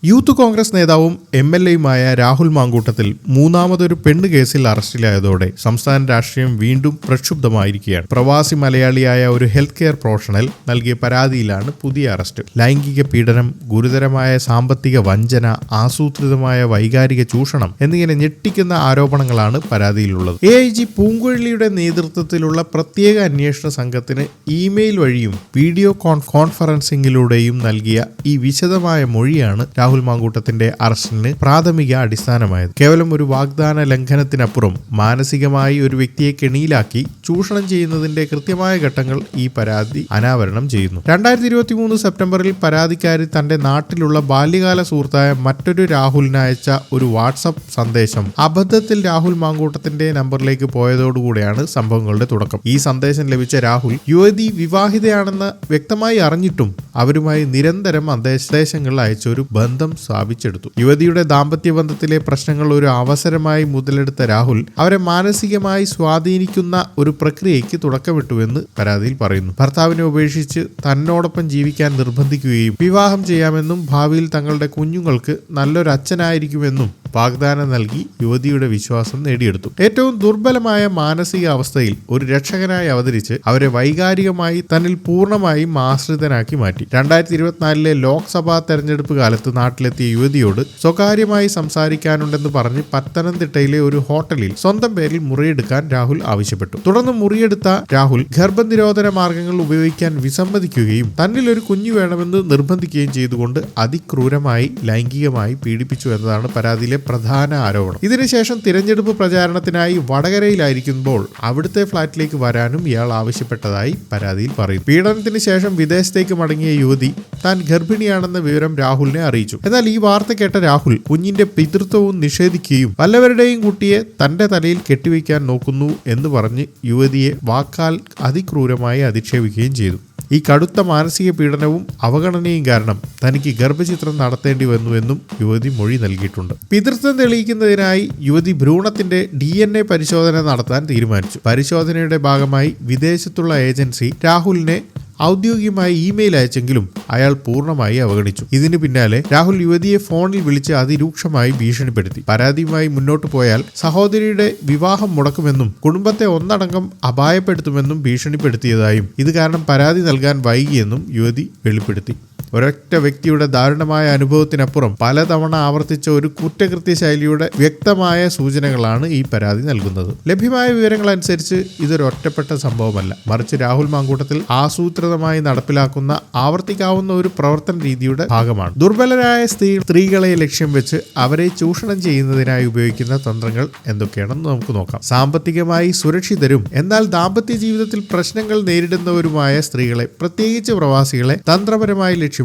Youth Congress നേതാവും MLAയുമായ രാഹുൽ മാങ്കൂട്ടത്തിൽ മൂന്നാമതൊരു പെണ്ണ് കേസിൽ അറസ്റ്റിലായതോടെ സംസ്ഥാന രാഷ്ട്രീയം വീണ്ടും പ്രക്ഷുബ്ധമായിരിക്കുകയാണ്. പ്രവാസി മലയാളിയായ ഒരു ഹെൽത്ത് കെയർ പ്രൊഫഷണൽ നൽകിയ പരാതിയിലാണ് പുതിയ അറസ്റ്റ്. ലൈംഗിക പീഡനം, ഗുരുതരമായ സാമ്പത്തിക വഞ്ചന, ആസൂത്രിതമായ വൈകാരിക ചൂഷണം എന്നിങ്ങനെ ഞെട്ടിക്കുന്ന ആരോപണങ്ങളാണ് പരാതിയിലുള്ളത്. AIG പൂങ്കുഴലിയുടെ നേതൃത്വത്തിലുള്ള പ്രത്യേക അന്വേഷണ സംഘത്തിന് ഇമെയിൽ വഴിയും വീഡിയോ കോൺഫറൻസിംഗിലൂടെയും നൽകിയ ഈ വിശദമായ മൊഴിയാണ് രാഹുൽ മാങ്കൂട്ടത്തിന്റെ അറസ്റ്റിന് പ്രാഥമിക അടിസ്ഥാനമായത്. കേവലം ഒരു വാഗ്ദാന ലംഘനത്തിനപ്പുറം മാനസികമായി ഒരു വ്യക്തിയെ കെണിയിലാക്കി ചൂഷണം ചെയ്യുന്നതിന്റെ കൃത്യമായ ഘട്ടങ്ങൾ ഈ പരാതി അനാവരണം ചെയ്യുന്നു. 2023 സെപ്റ്റംബറിൽ പരാതിക്കാരി തന്റെ നാട്ടിലുള്ള ബാല്യകാല സുഹൃത്തായ മറ്റൊരു രാഹുലിന് അയച്ച ഒരു വാട്സപ്പ് സന്ദേശം അബദ്ധത്തിൽ രാഹുൽ മാങ്കൂട്ടത്തിന്റെ നമ്പറിലേക്ക് പോയതോടുകൂടിയാണ് സംഭവങ്ങളുടെ തുടക്കം. ഈ സന്ദേശം ലഭിച്ച രാഹുൽ യുവതി വിവാഹിതയാണെന്ന് വ്യക്തമായി അറിഞ്ഞിട്ടും അവരുമായി നിരന്തരം സന്ദേശങ്ങൾ അയച്ചൊരു ബന്ധം സ്ഥാപിച്ചെടുത്തു. യുവതിയുടെ ദാമ്പത്യ ബന്ധത്തിലെ പ്രശ്നങ്ങൾ ഒരു അവസരമായി മുതലെടുത്ത രാഹുൽ അവരെ മാനസികമായി സ്വാധീനിക്കുന്ന ഒരു പ്രക്രിയയ്ക്ക് തുടക്കമിട്ടുവെന്ന് പരാതിയിൽ പറയുന്നു. ഭർത്താവിനെ ഉപേക്ഷിച്ച് തന്നോടൊപ്പം ജീവിക്കാൻ നിർബന്ധിക്കുകയും വിവാഹം ചെയ്യാമെന്നും ഭാവിയിൽ തങ്ങളുടെ കുഞ്ഞുങ്ങൾക്ക് നല്ലൊരു അച്ഛനായിരിക്കുമെന്നും വാഗ്ദാനം നൽകി യുവതിയുടെ വിശ്വാസം നേടിയെടുത്തു. ഏറ്റവും ദുർബലമായ മാനസിക അവസ്ഥയിൽ ഒരു രക്ഷകനായി അവതരിച്ച് അവരെ വൈകാരികമായി തന്നിൽ പൂർണ്ണമായും ആശ്രിതനാക്കി മാറ്റി. 2024 ലോക്സഭാ തെരഞ്ഞെടുപ്പ് കാലത്ത് നാട്ടിലെത്തിയ യുവതിയോട് സ്വകാര്യമായി സംസാരിക്കാനുണ്ടെന്ന് പറഞ്ഞ് പത്തനംതിട്ടയിലെ ഒരു ഹോട്ടലിൽ സ്വന്തം പേരിൽ മുറിയെടുക്കാൻ രാഹുൽ ആവശ്യപ്പെട്ടു. തുടർന്ന് മുറിയെടുത്ത രാഹുൽ ഗർഭനിരോധന മാർഗങ്ങൾ ഉപയോഗിക്കാൻ വിസമ്മതിക്കുകയും തന്നിൽ ഒരു കുഞ്ഞു വേണമെന്ന് നിർബന്ധിക്കുകയും ചെയ്തുകൊണ്ട് അതിക്രൂരമായി ലൈംഗികമായി പീഡിപ്പിച്ചു എന്നതാണ് പരാതിയിലെ പ്രധാന ആരോപണം. ഇതിനുശേഷം തിരഞ്ഞെടുപ്പ് പ്രചാരണത്തിനായി വടകരയിലായിരിക്കുമ്പോൾ അവിടുത്തെ ഫ്ളാറ്റിലേക്ക് വരാനും ഇയാൾ ആവശ്യപ്പെട്ടതായി പരാതിയിൽ പറയും. പീഡനത്തിന് ശേഷം വിദേശത്തേക്ക് മടങ്ങിയ യുവതി താൻ ഗർഭിണിയാണെന്ന വിവരം രാഹുലിനെ അറിയിച്ചു. എന്നാൽ ഈ വാർത്ത കേട്ട രാഹുൽ കുഞ്ഞിന്റെ പിതൃത്വവും നിഷേധിക്കുകയും വല്ലവരുടെയും കുട്ടിയെ തന്റെ തലയിൽ കെട്ടിവയ്ക്കാൻ നോക്കുന്നു എന്ന് പറഞ്ഞ് യുവതിയെ വാക്കാൽ അതിക്രൂരമായി അധിക്ഷേപിക്കുകയും ചെയ്തു. ഈ കടുത്ത മാനസിക പീഡനവും അവഗണനയും കാരണം തനിക്ക് ഗർഭചിത്രം നടത്തേണ്ടി വന്നുവെന്നും യുവതി മൊഴി നൽകിയിട്ടുണ്ട്. പിതൃത്വം തെളിയിക്കുന്നതിനായി യുവതി ഭ്രൂണത്തിന്റെ DNA പരിശോധന നടത്താൻ തീരുമാനിച്ചു. പരിശോധനയുടെ ഭാഗമായി വിദേശത്തുള്ള ഏജൻസി രാഹുലിനെ ഔദ്യോഗികമായി ഇമെയിൽ അയച്ചെങ്കിലും അയാൾ പൂർണ്ണമായി അവഗണിച്ചു. ഇതിന് പിന്നാലെ രാഹുൽ യുവതിയെ ഫോണിൽ വിളിച്ച് അതിരൂക്ഷമായി ഭീഷണിപ്പെടുത്തി. പരാതിയുമായി മുന്നോട്ടു പോയാൽ സഹോദരിയുടെ വിവാഹം മുടക്കുമെന്നും കുടുംബത്തെ ഒന്നടങ്കം അപായപ്പെടുത്തുമെന്നും ഭീഷണിപ്പെടുത്തിയതായും ഇത് കാരണം പരാതി നൽകാൻ വൈകിയെന്നും യുവതി വെളിപ്പെടുത്തി. ഒരൊറ്റ വ്യക്തിയുടെ ദാരുണമായ അനുഭവത്തിനപ്പുറം പലതവണ ആവർത്തിച്ച ഒരു കുറ്റകൃത്യ ശൈലിയുടെ വ്യക്തമായ സൂചനകളാണ് ഈ പരാതി നൽകുന്നത്. ലഭ്യമായ വിവരങ്ങൾ അനുസരിച്ച് ഇതൊരു ഒറ്റപ്പെട്ട സംഭവമല്ല, മറിച്ച് രാഹുൽ മാങ്കൂട്ടത്തിൽ ആസൂത്രിതമായി നടപ്പിലാക്കുന്ന ആവർത്തിക്കാവുന്ന ഒരു പ്രവർത്തന രീതിയുടെ ഭാഗമാണ്. ദുർബലരായ സ്ത്രീകളെ ലക്ഷ്യം വെച്ച് അവരെ ചൂഷണം ചെയ്യുന്നതിനായി ഉപയോഗിക്കുന്ന തന്ത്രങ്ങൾ എന്തൊക്കെയാണെന്ന് നമുക്ക് നോക്കാം. സാമ്പത്തികമായി സുരക്ഷിതരും എന്നാൽ ദാമ്പത്യ ജീവിതത്തിൽ പ്രശ്നങ്ങൾ നേരിടുന്നവരുമായ സ്ത്രീകളെ, പ്രത്യേകിച്ച് പ്രവാസികളെ തന്ത്രപരമായി ലക്ഷ്യമിടുന്നു.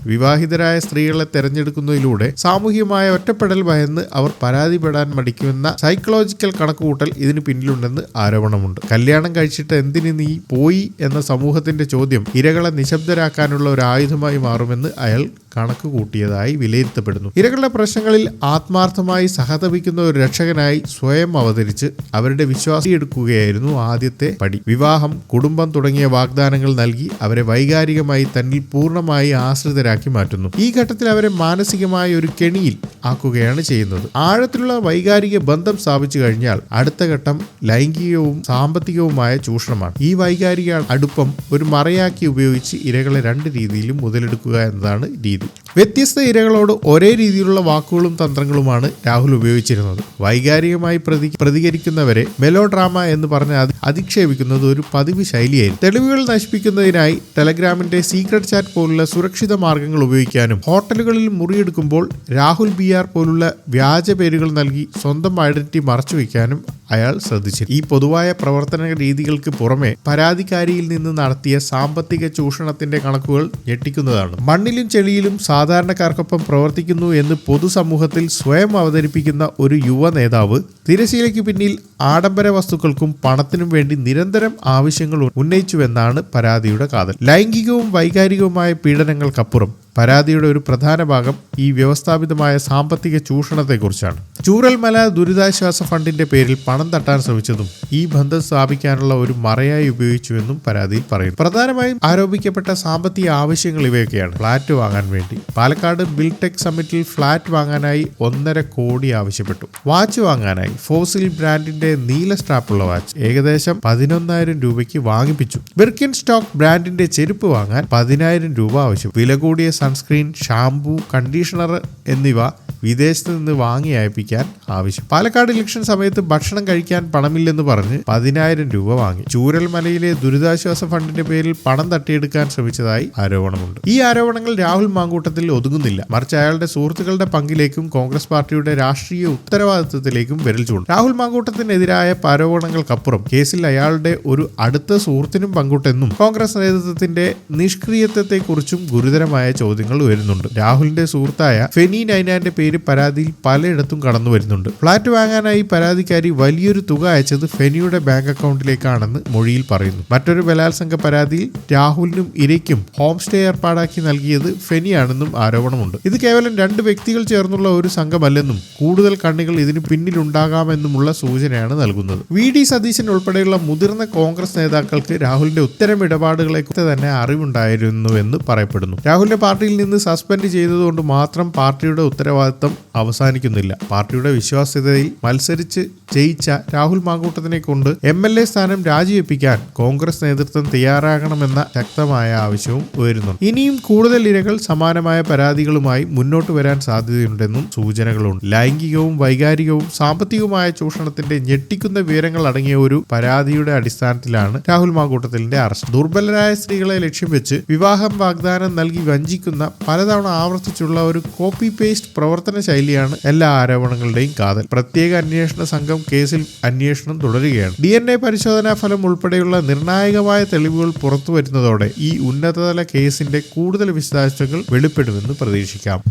വിവാഹിതരായ സ്ത്രീകളെ തെരഞ്ഞെടുക്കുന്നതിലൂടെ സാമൂഹികമായ ഒറ്റപ്പെടൽ ഭയന്ന് അവർ പരാതിപ്പെടാൻ മടിക്കുമെന്ന സൈക്കോളജിക്കൽ കണക്കുകൂട്ടൽ ഇതിന് പിന്നിലുണ്ടെന്ന് ആരോപണമുണ്ട്. കല്യാണം കഴിച്ചിട്ട് എന്തിന് നീ പോയി എന്ന സമൂഹത്തിന്റെ ചോദ്യം ഇരകളെ നിശബ്ദരാക്കാനുള്ള ഒരു ആയുധമായി മാറുമെന്ന് അയാൾ കണക്ക് കൂട്ടിയതായി വിലയിരുത്തപ്പെടുന്നു. ഇരകളുടെ പ്രശ്നങ്ങളിൽ ആത്മാർത്ഥമായി സഹതപിക്കുന്ന ഒരു രക്ഷകനായി സ്വയം അവതരിച്ച് അവരുടെ വിശ്വാസം എടുക്കുകയായിരുന്നു ആദ്യത്തെ പടി. വിവാഹം, കുടുംബം തുടങ്ങിയ വാഗ്ദാനങ്ങൾ നൽകി അവരെ വൈകാരികമായി തന്നിൽ പൂർണ്ണമായി ആശ്രിതരാക്കി മാറ്റുന്നു. ഈ ഘട്ടത്തിൽ അവരെ മാനസികമായ ഒരു കെണിയിൽ ആക്കുകയാണ് ചെയ്യുന്നത്. ആഴത്തിലുള്ള വൈകാരിക ബന്ധം സ്ഥാപിച്ചു കഴിഞ്ഞാൽ അടുത്ത ഘട്ടം ലൈംഗികവും സാമ്പത്തികവുമായ ചൂഷണമാണ്. ഈ വൈകാരിക അടുപ്പം ഒരു മറയാക്കി ഉപയോഗിച്ച് ഇരകളെ രണ്ട് രീതിയിലും മുതലെടുക്കുക എന്നതാണ് രീതി. വ്യത്യസ്ത ഇരകളോട് ഒരേ രീതിയിലുള്ള വാക്കുകളും തന്ത്രങ്ങളുമാണ് രാഹുൽ ഉപയോഗിച്ചിരുന്നത്. വൈകാരികമായി പ്രതികരിക്കുന്നവരെ മെലോഡ്രാമ എന്ന് പറഞ്ഞ് അധിക്ഷേപിക്കുന്നത് ഒരു പതിവ് ശൈലിയായിരുന്നു. തെളിവുകൾ നശിപ്പിക്കുന്നതിനായി ടെലഗ്രാമിന്റെ സീക്രട്ട് ചാറ്റ് പോലുള്ള സുരക്ഷിത മാർഗങ്ങൾ ഉപയോഗിക്കാനും ഹോട്ടലുകളിൽ മുറിയെടുക്കുമ്പോൾ രാഹുൽ BR പോലുള്ള വ്യാജ പേരുകൾ നൽകി സ്വന്തം ഐഡന്റിറ്റി മറച്ചുവെക്കാനും അയാൾ ശ്രദ്ധിച്ചു. ഈ പൊതുവായ പ്രവർത്തന രീതികൾക്ക് പുറമെ പരാതിക്കാരിയിൽ നിന്ന് നടത്തിയ സാമ്പത്തിക ചൂഷണത്തിന്റെ കണക്കുകൾ ഞെട്ടിക്കുന്നതാണ്. മണ്ണിലും ചെളിയിലും സാധാരണക്കാർക്കൊപ്പം പ്രവർത്തിക്കുന്നു എന്ന് പൊതുസമൂഹത്തിൽ സ്വയം അവതരിപ്പിക്കുന്ന ഒരു യുവ നേതാവ് തിരശീലയ്ക്ക് പിന്നിൽ ആഡംബര വസ്തുക്കൾക്കും പണത്തിനും വേണ്ടി നിരന്തരം ആവശ്യങ്ങൾ ഉന്നയിച്ചുവെന്നാണ് പരാതിയുടെ കാതൽ. ലൈംഗികവും വൈകാരികവുമായ പീഡനങ്ങൾക്കപ്പുറം പരാതിയുടെ ഒരു പ്രധാന ഭാഗം ഈ വ്യവസ്ഥാപിതമായ സാമ്പത്തിക ചൂഷണത്തെക്കുറിച്ചാണ്. ചൂരൽമല ദുരിതാശ്വാസ ഫണ്ടിന്റെ പേരിൽ പണം തട്ടാൻ ശ്രമിച്ചതും ഈ ബന്ധം സ്ഥാപിക്കാനുള്ള ഒരു മറയായി ഉപയോഗിച്ചുവെന്നും പരാതിയിൽ പറയുന്നു. പ്രധാനമായും ആരോപിക്കപ്പെട്ട സാമ്പത്തിക ആവശ്യങ്ങൾ ഇവയൊക്കെയാണ്. ഫ്ളാറ്റ് വാങ്ങാൻ വേണ്ടി പാലക്കാട് ബിൽടെക് സമ്മിറ്റിൽ ഫ്ളാറ്റ് വാങ്ങാനായി 1.5 കോടി ആവശ്യപ്പെട്ടു. വാച്ച് വാങ്ങാനായി ഫോസിൽ ബ്രാൻഡിന്റെ നീല സ്ട്രാപ്പുള്ള വാച്ച് ഏകദേശം 11,000 രൂപയ്ക്ക് വാങ്ങിപ്പിച്ചു. ബിർക്കിൻ സ്റ്റോക്ക് ബ്രാൻഡിന്റെ ചെരുപ്പ് വാങ്ങാൻ 10,000 രൂപ ആവശ്യം. വില കൂടിയ സൺസ്ക്രീൻ, ഷാംപൂ, കണ്ടീഷണർ എന്നിവ വിദേശത്ത് നിന്ന് വാങ്ങി അയപ്പിക്കാൻ ആവശ്യം. പാലക്കാട് ഇലക്ഷൻ സമയത്ത് ഭക്ഷണം കഴിക്കാൻ പണമില്ലെന്ന് പറഞ്ഞ് 10,000 രൂപ വാങ്ങി. ചൂരൽമലയിലെ ദുരിതാശ്വാസ ഫണ്ടിന്റെ പേരിൽ പണം തട്ടിയെടുക്കാൻ ശ്രമിച്ചതായി ആരോപണമുണ്ട്. ഈ ആരോപണങ്ങൾ രാഹുൽ മാങ്കൂട്ടത്തിൽ ഒതുങ്ങുന്നില്ല. മറിച്ച് അയാളുടെ സുഹൃത്തുക്കളുടെ പങ്കിലേക്കും കോൺഗ്രസ് പാർട്ടിയുടെ രാഷ്ട്രീയ ഉത്തരവാദിത്വത്തിലേക്കും വിരൽ ചൂണ്ടും. രാഹുൽ മാങ്കൂട്ടത്തിനെതിരായ ആരോപണങ്ങൾക്കപ്പുറം കേസിൽ അയാളുടെ ഒരു അടുത്ത സുഹൃത്തിനും പങ്കുണ്ടെന്നും കോൺഗ്രസ് നേതൃത്വത്തിന്റെ നിഷ്ക്രിയത്വത്തെക്കുറിച്ചും ഗുരുതരമായ ചോദ്യങ്ങൾ ഉയരുന്നുണ്ട്. രാഹുലിന്റെ സുഹൃത്തായ ഫെനി നൈനാന്റെ പേര് പരാതിയിൽ പലയിടത്തും കടന്നു വരുന്നുണ്ട്. ഫ്ളാറ്റ് വാങ്ങാനായി പരാതിക്കാരി വലിയൊരു തുക അയച്ചത് ഫെനിയുടെ ബാങ്ക് അക്കൗണ്ടിലേക്കാണെന്ന് മൊഴിയിൽ പറയുന്നു. മറ്റൊരു ബലാത്സംഗ പരാതിയിൽ രാഹുലിനും ഇരയ്ക്കും ഹോം സ്റ്റേ ഏർപ്പാടാക്കി നൽകിയത് ഫെനിയാണെന്നും ആരോപണമുണ്ട്. ഇത് കേവലം 2 വ്യക്തികൾ ചേർന്നുള്ള ഒരു സംഘമല്ലെന്നും കൂടുതൽ കണ്ണികൾ ഇതിന് പിന്നിലുണ്ടാകാമെന്നുമുള്ള സൂചനയാണ് നൽകുന്നത്. VD സതീശൻ ഉൾപ്പെടെയുള്ള മുതിർന്ന കോൺഗ്രസ് നേതാക്കൾക്ക് രാഹുലിന്റെ ഉത്തരം ഇടപാടുകളെക്കുറിച്ച് തന്നെ അറിവുണ്ടായിരുന്നുവെന്ന് പറയപ്പെടുന്നു. രാഹുലിന്റെ പാർട്ടിയിൽ നിന്ന് സസ്പെൻഡ് ചെയ്തതുകൊണ്ട് മാത്രം പാർട്ടിയുടെ ഉത്തരവാദിത്തം അവസാനിക്കുന്നില്ല. പാർട്ടിയുടെ വിശ്വാസ്യതയിൽ മത്സരിച്ച് ജയിച്ച രാഹുൽ മാങ്കൂട്ടത്തിനെ കൊണ്ട് MLA സ്ഥാനം രാജിവെപ്പിക്കാൻ കോൺഗ്രസ് നേതൃത്വം തയ്യാറാകണമെന്ന ശക്തമായ ആവശ്യവും ഉയരുന്നുണ്ട്. ഇനിയും കൂടുതൽ ഇരകൾ സമാനമായ പരാതികളുമായി മുന്നോട്ട് വരാൻ സാധ്യതയുണ്ടെന്നും സൂചനകളുണ്ട്. ലൈംഗികവും വൈകാരികവും സാമ്പത്തികവുമായ ചൂഷണത്തിന്റെ ഞെട്ടിക്കുന്ന വിവരങ്ങൾ അടങ്ങിയ ഒരു പരാതിയുടെ അടിസ്ഥാനത്തിലാണ് രാഹുൽ മാങ്കൂട്ടത്തിലിന്റെ അറസ്റ്റ്. ദുർബലരായ സ്ത്രീകളെ ലക്ഷ്യം വെച്ച് വിവാഹം വാഗ്ദാനം നൽകി വഞ്ചിക്കുന്ന പലതവണ ആവർത്തിച്ചുള്ള ഒരു കോപ്പി പേസ്റ്റ് പ്രവർത്തന ശൈലിയാണ് എല്ലാ ആരോപണങ്ങളുടെയും കാതൽ. പ്രത്യേക അന്വേഷണ സംഘം കേസിൽ അന്വേഷണം തുടരുകയാണ്. DNA പരിശോധനാ ഫലം ഉൾപ്പെടെയുള്ള നിർണായകമായ തെളിവുകൾ പുറത്തുവരുന്നതോടെ ഈ ഉന്നതതല കേസിന്റെ കൂടുതൽ വിശദാംശങ്ങൾ വെളിപ്പെടുമെന്ന് പ്രതീക്ഷിക്കാം.